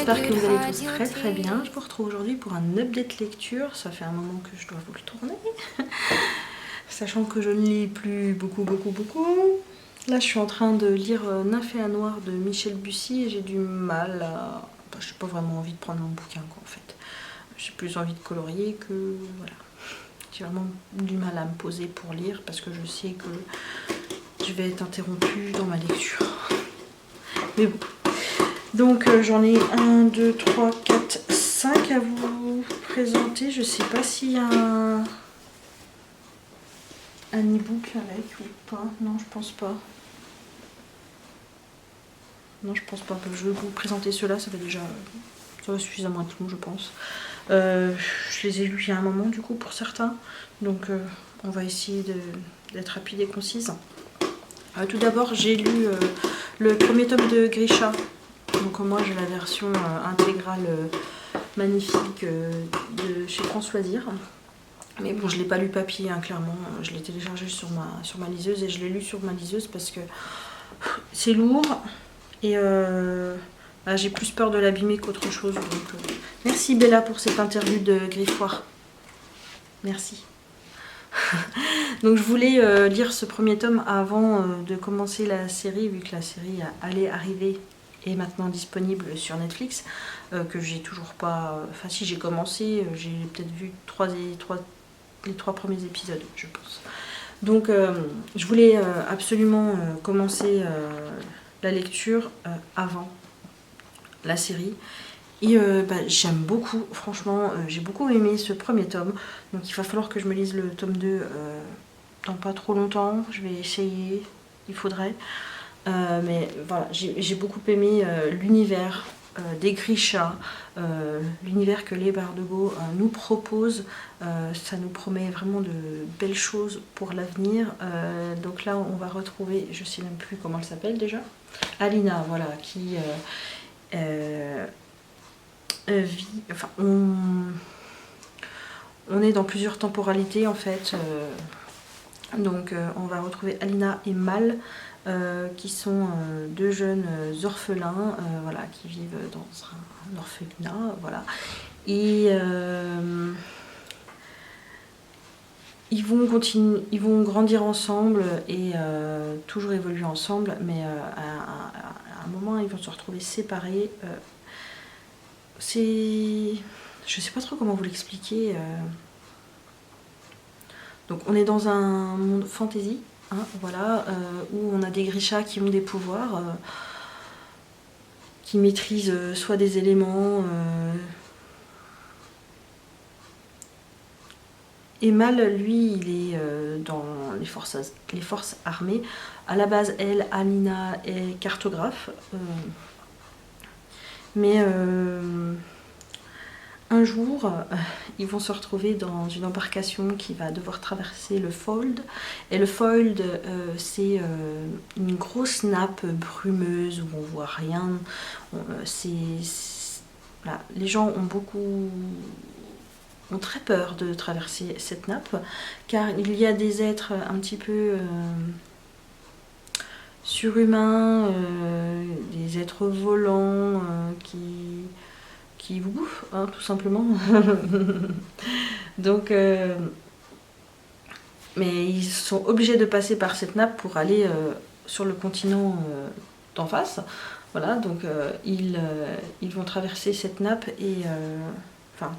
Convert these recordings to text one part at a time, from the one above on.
j'espère que vous allez tous très très bien. Je vous retrouve aujourd'hui pour un update lecture. Ça fait un moment que je dois vous le tourner. Sachant que je ne lis plus beaucoup. Là je suis en train de lire Nymphéa Noire de Michel Bussy et j'ai du mal à... Enfin, je n'ai pas vraiment envie de prendre mon bouquin quoi, en fait. J'ai plus envie de colorier que... Voilà. J'ai vraiment du mal à me poser pour lire parce que je sais que je vais être interrompue dans ma lecture. Mais bon. Donc j'en ai 1, 2, 3, 4, 5 à vous présenter. Je sais pas s'il y a un e-book avec ou pas. Non, je pense pas. Non, je pense pas. Je vais vous présenter ceux-là. Ça va suffisamment être long, je pense. Je les ai lus il y a un moment, du coup, pour certains. Donc on va essayer d'être rapide et concise. Tout d'abord, j'ai lu le premier tome de Grisha. Donc moi j'ai la version intégrale magnifique de chez France Loisirs. Mais bon, je ne l'ai pas lu papier, hein, clairement. Je l'ai téléchargé sur ma liseuse et je l'ai lu sur ma liseuse parce que c'est lourd et j'ai plus peur de l'abîmer qu'autre chose. Donc, merci Bella pour cette interview de Griffoir. Merci. Donc je voulais lire ce premier tome avant de commencer la série, vu que la série allait arriver et est maintenant disponible sur Netflix, que j'ai toujours pas... Enfin si, j'ai commencé, j'ai peut-être vu les 3 premiers épisodes, je pense. Donc je voulais absolument commencer la lecture avant la série. Et j'aime beaucoup, franchement, j'ai beaucoup aimé ce premier tome. Donc il va falloir que je me lise le tome 2 dans pas trop longtemps. Je vais essayer, il faudrait. Mais voilà, j'ai beaucoup aimé l'univers des Grisha, l'univers que les Bardugo nous proposent. Ça nous promet vraiment de belles choses pour l'avenir. Donc là, on va retrouver, je sais même plus comment elle s'appelle déjà, Alina, voilà, qui... enfin, on est dans plusieurs temporalités en fait. Donc on va retrouver Alina et Mal qui sont deux jeunes orphelins voilà, qui vivent dans un orphelinat. Voilà. Et ils vont grandir ensemble et toujours évoluer ensemble, mais à un moment ils vont se retrouver séparés. Je sais pas trop comment vous l'expliquer. Donc on est dans un monde fantasy, hein, voilà, où on a des Grishas qui ont des pouvoirs, qui maîtrisent soit des éléments. Et Mal, lui, il est dans les forces armées. À la base, elle, Alina, est cartographe. Mais un jour, ils vont se retrouver dans une embarcation qui va devoir traverser le Fold. Et le Fold, c'est une grosse nappe brumeuse où on voit rien. Voilà. Les gens ont très peur de traverser cette nappe, car il y a des êtres un petit peu surhumains, des êtres volants qui vous bouffent, hein, tout simplement. Donc, mais ils sont obligés de passer par cette nappe pour aller sur le continent d'en face. Voilà, donc ils vont traverser cette nappe et... Enfin,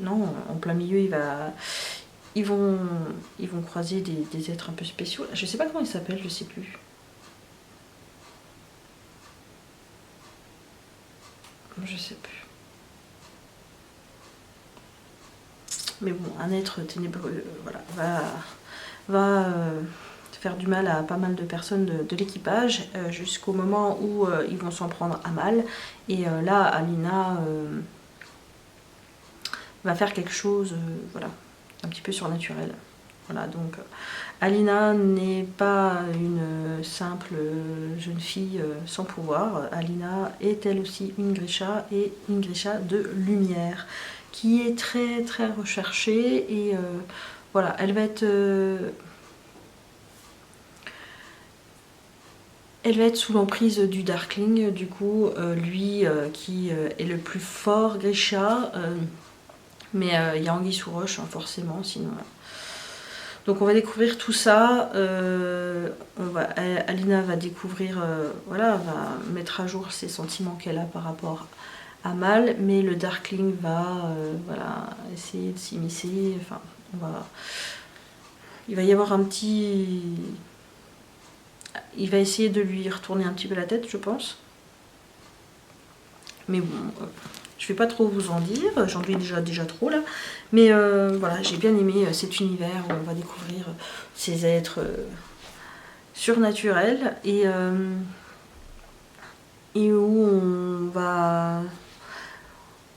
non, en plein milieu, ils vont croiser des êtres un peu spéciaux. Je sais pas comment ils s'appellent, je sais plus. Je sais plus. Mais bon, un être ténébreux, voilà, va faire du mal à pas mal de personnes de l'équipage, jusqu'au moment où ils vont s'en prendre à mal. Et là, Alina va faire quelque chose, voilà, un petit peu surnaturel. Voilà, donc Alina n'est pas une simple jeune fille sans pouvoir. Alina est elle aussi une Grisha, et une Grisha de lumière, qui est très très recherchée. Et voilà, elle va être Elle va être sous l'emprise du Darkling, du coup, lui qui est le plus fort Grisha, mais il y a anguille sous roche, hein, forcément, sinon... Donc on va découvrir tout ça, Alina va découvrir, voilà, va mettre à jour ses sentiments qu'elle a par rapport à Mal, mais le Darkling va voilà, essayer de s'immiscer, enfin, il va y avoir un petit... Il va essayer de lui retourner un petit peu la tête, je pense. Mais bon, je vais pas trop vous en dire, j'en dis déjà trop là. Mais voilà, j'ai bien aimé cet univers où on va découvrir ces êtres surnaturels et où on va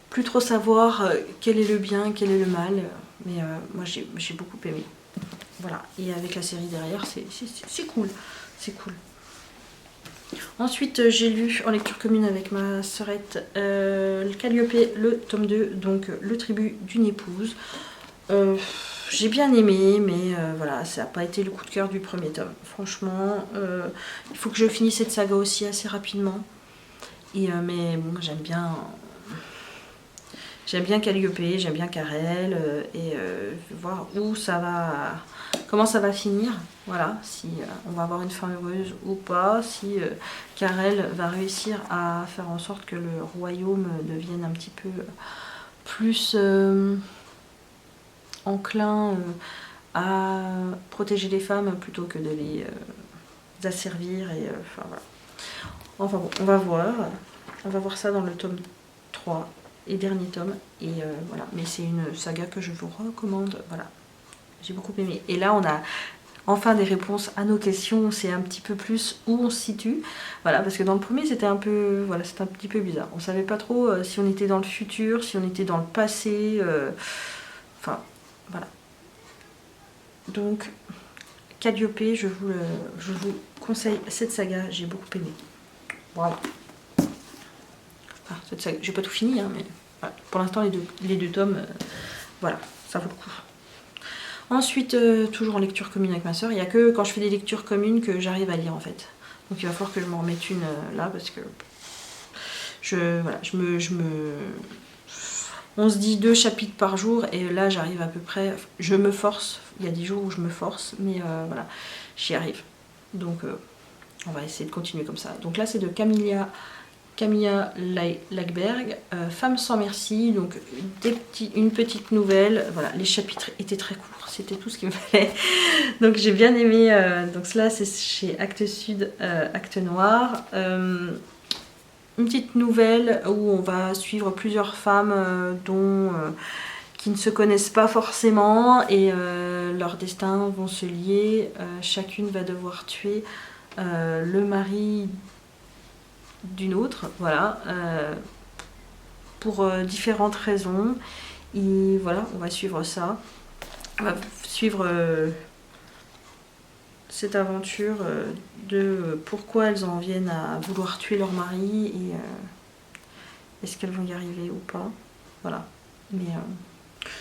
plus trop savoir quel est le bien, quel est le mal. Mais moi j'ai beaucoup aimé. Voilà, et avec la série derrière, c'est cool. C'est cool. Ensuite, j'ai lu en lecture commune avec ma sœurette le Calliope, le tome 2, donc le tribut d'une épouse. J'ai bien aimé, mais voilà, ça n'a pas été le coup de cœur du premier tome. Franchement, il faut que je finisse cette saga aussi assez rapidement. Et, mais bon, j'aime bien Calliope, j'aime bien Carel, et voir où ça va... Comment ça va finir, voilà, si on va avoir une fin heureuse ou pas, si Carel va réussir à faire en sorte que le royaume devienne un petit peu plus enclin à protéger les femmes plutôt que de les asservir, et enfin voilà. Enfin bon, on va voir ça dans le tome 3 et dernier tome, et voilà, mais c'est une saga que je vous recommande, voilà. J'ai beaucoup aimé. Et là, on a enfin des réponses à nos questions. On sait un petit peu plus où on se situe. Voilà, parce que dans le premier, c'était un peu, voilà, c'était un petit peu bizarre. On savait pas trop si on était dans le futur, si on était dans le passé. Enfin, voilà. Donc, Calliope, je vous conseille cette saga. J'ai beaucoup aimé. Voilà. Enfin, cette saga, j'ai pas tout fini, hein, mais voilà. Pour l'instant, les deux tomes, voilà, ça vaut le coup. Ensuite, toujours en lecture commune avec ma soeur, il n'y a que quand je fais des lectures communes que j'arrive à lire en fait. Donc il va falloir que je m'en remette une là parce que on se dit 2 chapitres par jour et là j'arrive à peu près, je me force, il y a des jours où je me force, mais voilà, j'y arrive. Donc on va essayer de continuer comme ça. Donc là c'est de Camilla Lackberg, Femme sans merci, donc une petite nouvelle. Voilà, les chapitres étaient très courts, c'était tout ce qu'il me fallait. Donc j'ai bien aimé. Donc cela c'est chez Actes Sud, Actes Noir. Une petite nouvelle où on va suivre plusieurs femmes qui ne se connaissent pas forcément et leurs destins vont se lier. Chacune va devoir tuer le mari d'une autre, voilà, pour différentes raisons. Et voilà, on va suivre ça. On va suivre cette aventure de pourquoi elles en viennent à vouloir tuer leur mari et est-ce qu'elles vont y arriver ou pas. Voilà, mais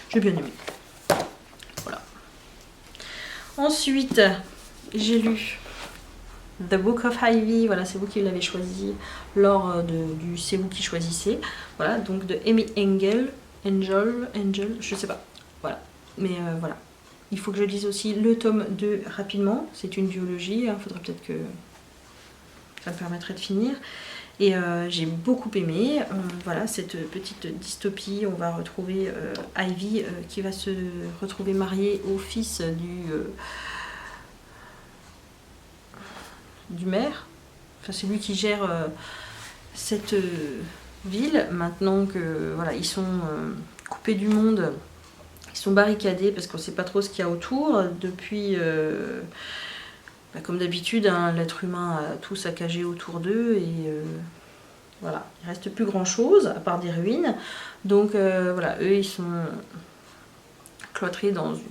j'ai bien aimé. Voilà. Ensuite, j'ai lu The Book of Ivy, voilà, c'est vous qui l'avez choisi lors du C'est vous qui choisissez. Voilà, donc de Amy Angel, je sais pas. Voilà, mais voilà. Il faut que je lise aussi le tome 2 rapidement. C'est une duologie, il faudrait peut-être que ça me permettrait de finir. Et j'ai beaucoup aimé. Voilà, cette petite dystopie. On va retrouver Ivy qui va se retrouver mariée au fils du maire. Enfin, c'est lui qui gère cette ville. Maintenant que voilà, ils sont coupés du monde, ils sont barricadés parce qu'on ne sait pas trop ce qu'il y a autour. Depuis, comme d'habitude, hein, l'être humain a tout saccagé autour d'eux et voilà, il ne reste plus grand chose à part des ruines. Donc voilà, eux ils sont cloîtrés dans une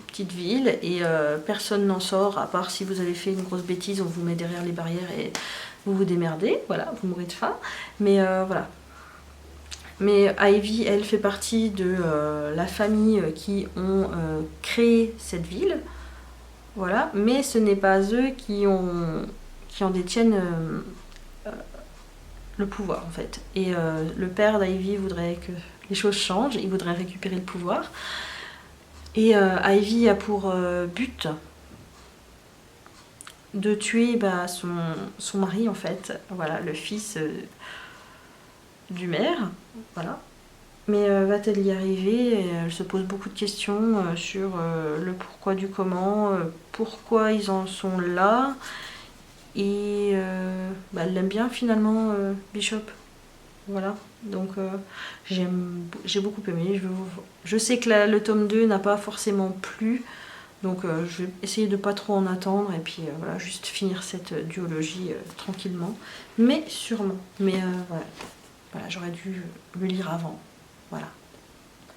petite ville et personne n'en sort à part si vous avez fait une grosse bêtise, on vous met derrière les barrières et vous vous démerdez, voilà, vous mourrez de faim. Mais voilà. Mais Ivy, elle fait partie de la famille qui ont créé cette ville. Voilà, mais ce n'est pas eux qui qui en détiennent le pouvoir en fait. Et le père d'Ivy voudrait que les choses changent, il voudrait récupérer le pouvoir. Et Ivy a pour but de tuer son mari en fait, voilà, le fils du maire, voilà. Mais va-t-elle y arriver? Elle se pose beaucoup de questions sur le pourquoi du comment, pourquoi ils en sont là. Et elle l'aime bien finalement, Bishop. Voilà, donc j'ai beaucoup aimé. Je sais que le tome 2 n'a pas forcément plu, donc je vais essayer de pas trop en attendre et puis voilà, juste finir cette duologie tranquillement, mais sûrement. Mais voilà, j'aurais dû le lire avant. Voilà.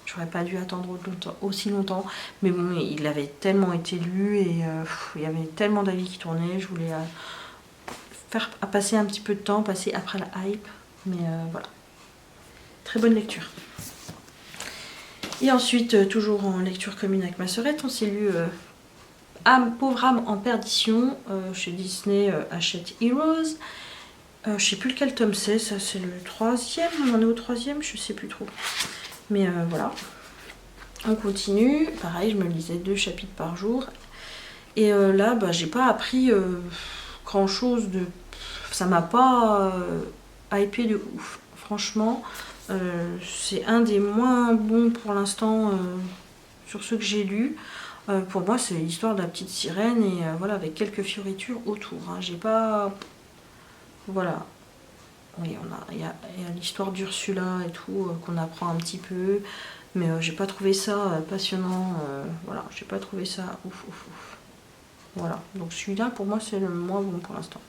J'aurais pas dû attendre aussi longtemps. Mais bon, il avait tellement été lu et il y avait tellement d'avis qui tournaient. Je voulais faire passer un petit peu de temps, passer après la hype. Mais voilà. Très bonne lecture. Et ensuite, toujours en lecture commune avec ma sœurette, on s'est lu Pauvre âme en perdition chez Disney Hachette Heroes. Je sais plus lequel tome c'est, ça c'est le 3e, on en est au 3e, je sais plus trop. Mais voilà, on continue, pareil, je me lisais 2 chapitres par jour. Et là, j'ai pas appris grand chose de... Ça m'a pas hypé de ouf, franchement. C'est un des moins bons pour l'instant sur ceux que j'ai lus. Pour moi, c'est l'histoire de la petite sirène et voilà, avec quelques fioritures autour. Hein. J'ai pas... Voilà. Oui, il y a l'histoire d'Ursula et tout qu'on apprend un petit peu, mais j'ai pas trouvé ça passionnant. Voilà, j'ai pas trouvé ça ouf. Voilà, donc celui-là pour moi c'est le moins bon pour l'instant.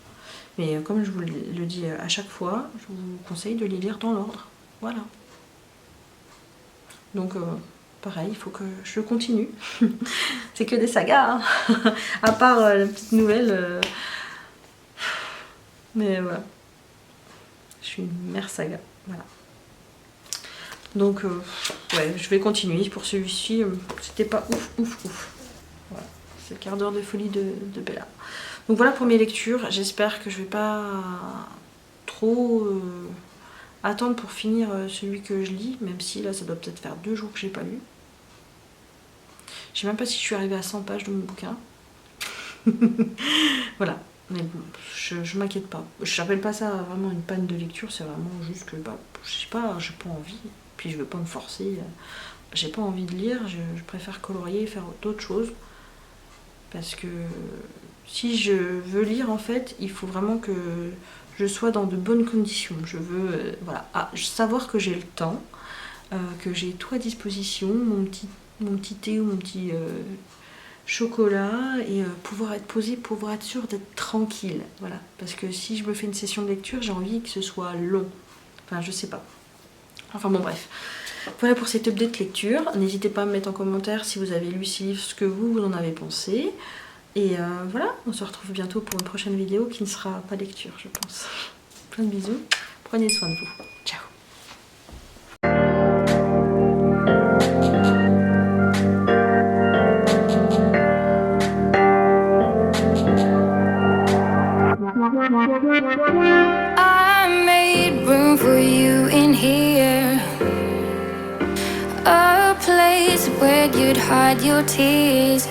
Mais comme je vous le dis à chaque fois, je vous conseille de les lire dans l'ordre. Voilà. Donc pareil, il faut que je continue. C'est que des sagas, hein. À part la petite nouvelle. Mais voilà. Je suis une mère saga, voilà. Donc, ouais, je vais continuer. Pour celui-ci, c'était pas ouf. Voilà, c'est le quart d'heure de folie de Bella. Donc voilà pour mes lectures. J'espère que je vais pas trop attendre pour finir celui que je lis, même si là, ça doit peut-être faire 2 jours que j'ai pas lu. Je sais même pas si je suis arrivée à 100 pages de mon bouquin. Voilà. Mais bon, je m'inquiète pas. Je n'appelle pas ça vraiment une panne de lecture, c'est vraiment juste que, je sais pas, j'ai pas envie. Puis je veux pas me forcer. J'ai pas envie de lire, je préfère colorier et faire d'autres choses. Parce que si je veux lire, en fait, il faut vraiment que je sois dans de bonnes conditions. Je veux savoir que j'ai le temps, que j'ai tout à disposition, mon petit thé ou mon petit... chocolat et pouvoir être posée, pouvoir être sûre d'être tranquille, voilà, parce que si je me fais une session de lecture, j'ai envie que ce soit long, enfin je sais pas, enfin bon bref, voilà pour cette update lecture. N'hésitez pas à me mettre en commentaire si vous avez lu ce livre, ce que vous en avez pensé, et voilà, on se retrouve bientôt pour une prochaine vidéo qui ne sera pas lecture, je pense. Plein de bisous, prenez soin de vous, ciao. I made room for you in here, a place where you'd hide your tears.